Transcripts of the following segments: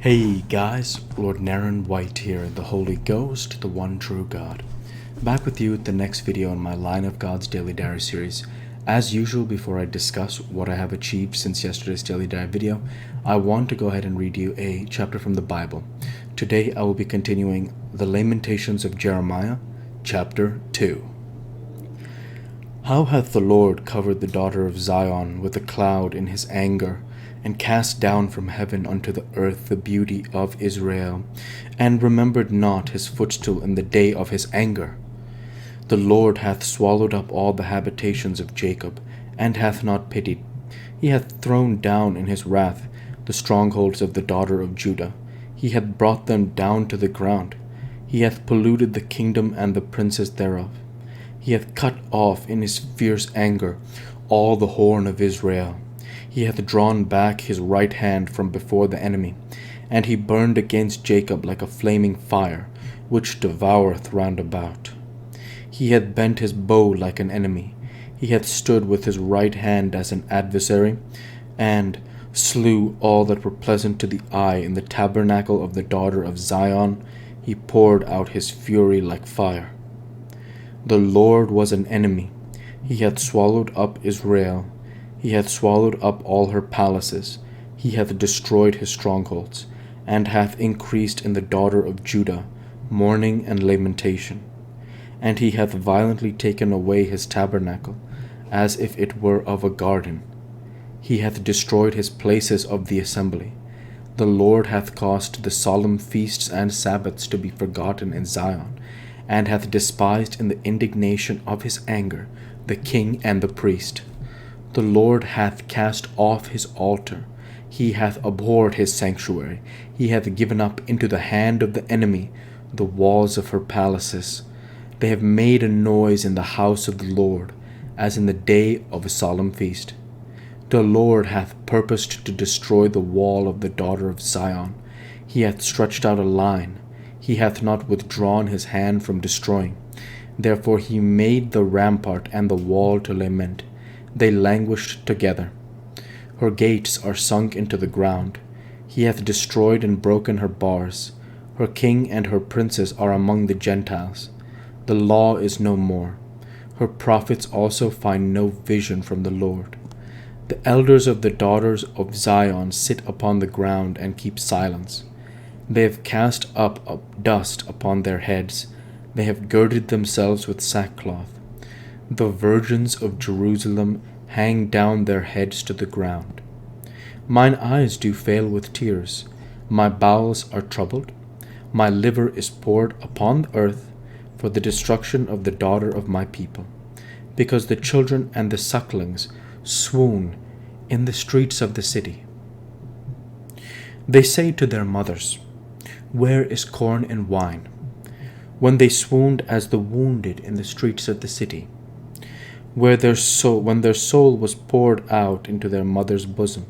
Hey guys, Lord Naren White here, the Holy Ghost, the one true God. Back with you with the next video in my Line of God's Daily Diary series. As usual, before I discuss what I have achieved since yesterday's Daily Diary video, I want to go ahead and read you a chapter from the Bible. Today I will be continuing the Lamentations of Jeremiah, chapter 2. How hath the Lord covered the daughter of Zion with a cloud in his anger, and cast down from heaven unto the earth the beauty of Israel, and remembered not his footstool in the day of his anger. The Lord hath swallowed up all the habitations of Jacob, and hath not pitied. He hath thrown down in his wrath the strongholds of the daughter of Judah. He hath brought them down to the ground. He hath polluted the kingdom and the princes thereof. He hath cut off in his fierce anger all the horn of Israel. He hath drawn back his right hand from before the enemy, and he burned against Jacob like a flaming fire, which devoureth round about. He hath bent his bow like an enemy. He hath stood with his right hand as an adversary, and slew all that were pleasant to the eye in the tabernacle of the daughter of Zion. He poured out his fury like fire. The Lord was an enemy. He hath swallowed up Israel. He hath swallowed up all her palaces. He hath destroyed his strongholds, and hath increased in the daughter of Judah mourning and lamentation. And he hath violently taken away his tabernacle, as if it were of a garden. He hath destroyed his places of the assembly. The Lord hath caused the solemn feasts and Sabbaths to be forgotten in Zion, and hath despised in the indignation of his anger the king and the priest. The Lord hath cast off his altar. He hath abhorred his sanctuary. He hath given up into the hand of the enemy the walls of her palaces. They have made a noise in the house of the Lord, as in the day of a solemn feast. The Lord hath purposed to destroy the wall of the daughter of Zion. He hath stretched out a line. He hath not withdrawn his hand from destroying. Therefore he made the rampart and the wall to lament. They languished together. Her gates are sunk into the ground. He hath destroyed and broken her bars. Her king and her princes are among the Gentiles. The law is no more. Her prophets also find no vision from the Lord. The elders of the daughters of Zion sit upon the ground and keep silence. They have cast up dust upon their heads. They have girded themselves with sackcloth. The virgins of Jerusalem hang down their heads to the ground. Mine eyes do fail with tears. My bowels are troubled. My liver is poured upon the earth for the destruction of the daughter of my people, because the children and the sucklings swoon in the streets of the city. They say to their mothers, Where is corn and wine? When they swooned as the wounded in the streets of the city, when their soul was poured out into their mother's bosom.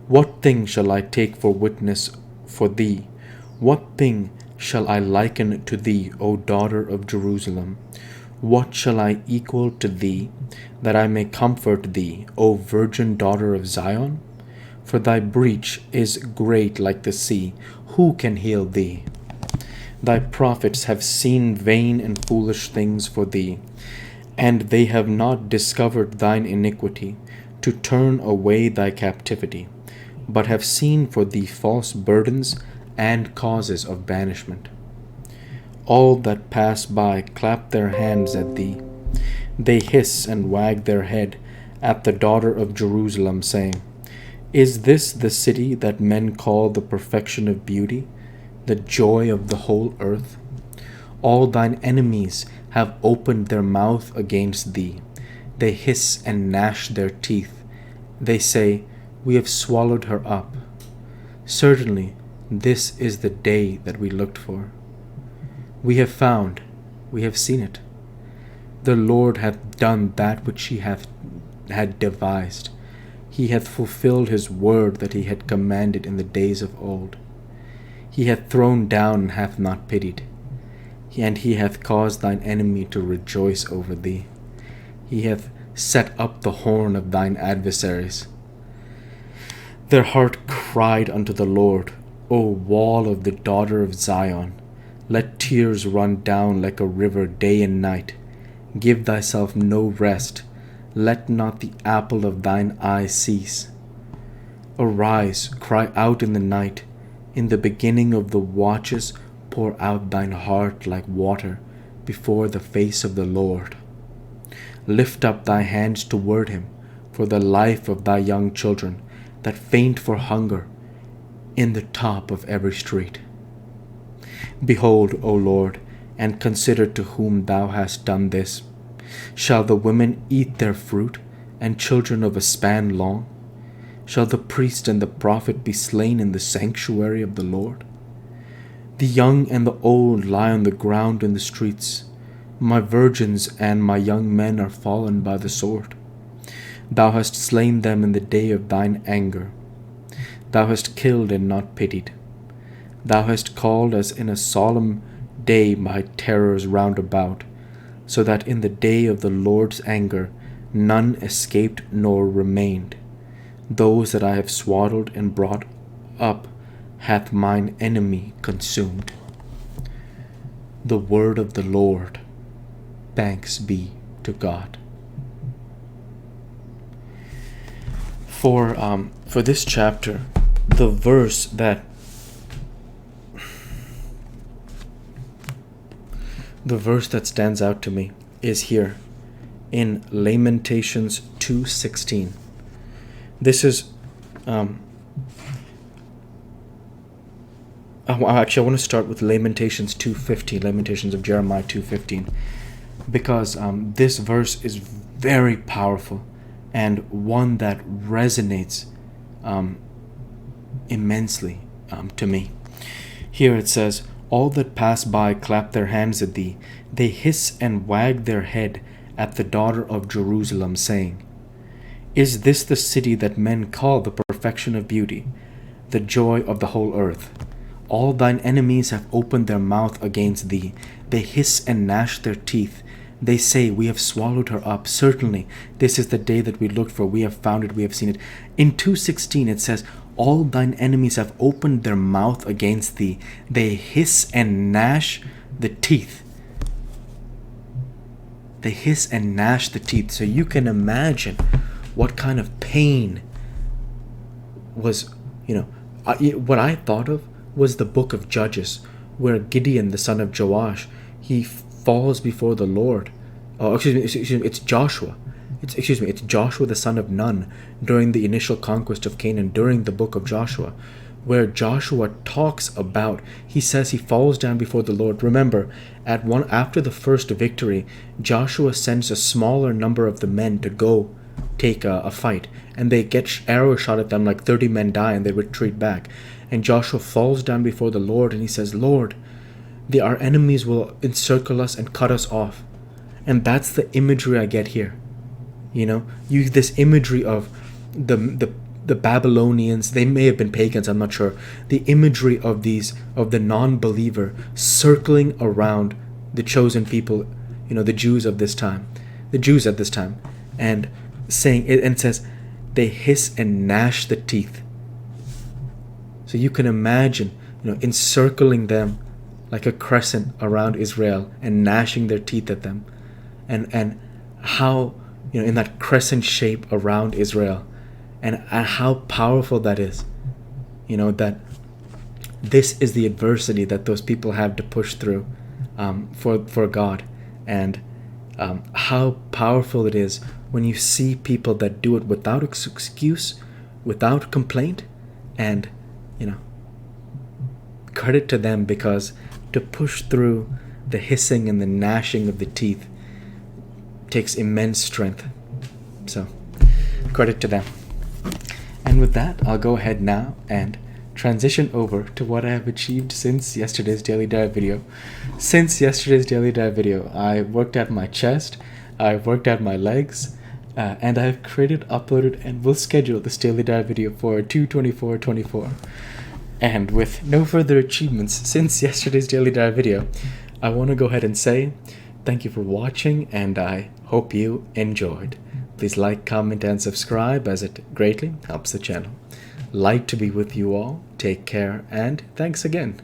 What thing shall I take for witness for thee? What thing shall I liken to thee, O daughter of Jerusalem? What shall I equal to thee, that I may comfort thee, O virgin daughter of Zion? For thy breach is great like the sea. Who can heal thee? Thy prophets have seen vain and foolish things for thee, and they have not discovered thine iniquity, to turn away thy captivity, but have seen for thee false burdens and causes of banishment. All that pass by clap their hands at thee. They hiss and wag their head at the daughter of Jerusalem, saying, Is this the city that men call the perfection of beauty, the joy of the whole earth? All thine enemies have opened their mouth against thee. They hiss and gnash their teeth. They say, We have swallowed her up. Certainly, this is the day that we looked for. We have found, we have seen it. The Lord hath done that which he had devised. He hath fulfilled his word that he had commanded in the days of old. He hath thrown down and hath not pitied. And he hath caused thine enemy to rejoice over thee. He hath set up the horn of thine adversaries. Their heart cried unto the Lord, O wall of the daughter of Zion, let tears run down like a river day and night. Give thyself no rest, let not the apple of thine eye cease. Arise, cry out in the night, in the beginning of the watches pour out thine heart like water before the face of the Lord. Lift up thy hands toward him for the life of thy young children that faint for hunger in the top of every street. Behold, O Lord, and consider to whom thou hast done this. Shall the women eat their fruit, and children of a span long? Shall the priest and the prophet be slain in the sanctuary of the Lord? The young and the old lie on the ground in the streets. My virgins and my young men are fallen by the sword. Thou hast slain them in the day of thine anger. Thou hast killed and not pitied. Thou hast called as in a solemn day my terrors round about, so that in the day of the Lord's anger none escaped nor remained. Those that I have swaddled and brought up hath mine enemy consumed. The word of the Lord. Thanks be to God. For this chapter, the verse that stands out to me is here in Lamentations 2:16. This is actually I want to start with Lamentations 2:15, Lamentations of Jeremiah 2:15, because this verse is very powerful and one that resonates immensely to me. Here it says, all that pass by clap their hands at thee. They hiss and wag their head at the daughter of Jerusalem, saying, Is this the city that men call the perfection of beauty, the joy of the whole earth? All thine enemies have opened their mouth against thee. They hiss and gnash their teeth. They say, We have swallowed her up. Certainly, this is the day that we looked for. We have found it. We have seen it. In 2:16 it says, all thine enemies have opened their mouth against thee. They hiss and gnash the teeth. They hiss and gnash the teeth. So you can imagine what kind of pain was, what I thought of was the book of Judges, where Gideon, the son of Joash, he falls before the Lord. It's Joshua. It's Joshua the son of Nun during the initial conquest of Canaan, during the book of Joshua, where Joshua talks about, he says he falls down before the Lord. Remember, after the first victory, Joshua sends a smaller number of the men to go take a fight, and they get arrows shot at them, like 30 men die, and they retreat back. And Joshua falls down before the Lord, and he says, Lord, our enemies will encircle us and cut us off. And that's the imagery I get here. This imagery of the Babylonians, they may have been pagans, I'm not sure. The imagery of the non-believer circling around the chosen people, the Jews at this time, and saying it, and says they hiss and gnash the teeth. So you can imagine, encircling them like a crescent around Israel and gnashing their teeth at them, and how, in that crescent shape around Israel, and how powerful that is. That this is the adversity that those people have to push through for God, and how powerful it is when you see people that do it without excuse, without complaint, and credit to them, because to push through the hissing and the gnashing of the teeth takes immense strength. So, credit to them. And with that, I'll go ahead now and transition over to what I have achieved since yesterday's Daily Dive video. Since yesterday's Daily Dive video, I worked out my chest, I worked out my legs, and I have created, uploaded, and will schedule this Daily Dive video for 2/24/24. And with no further achievements since yesterday's Daily Dive video, I want to go ahead and say thank you for watching, and I hope you enjoyed. Please like, comment, and subscribe, as it greatly helps the channel. Light to be with you all. Take care, and thanks again.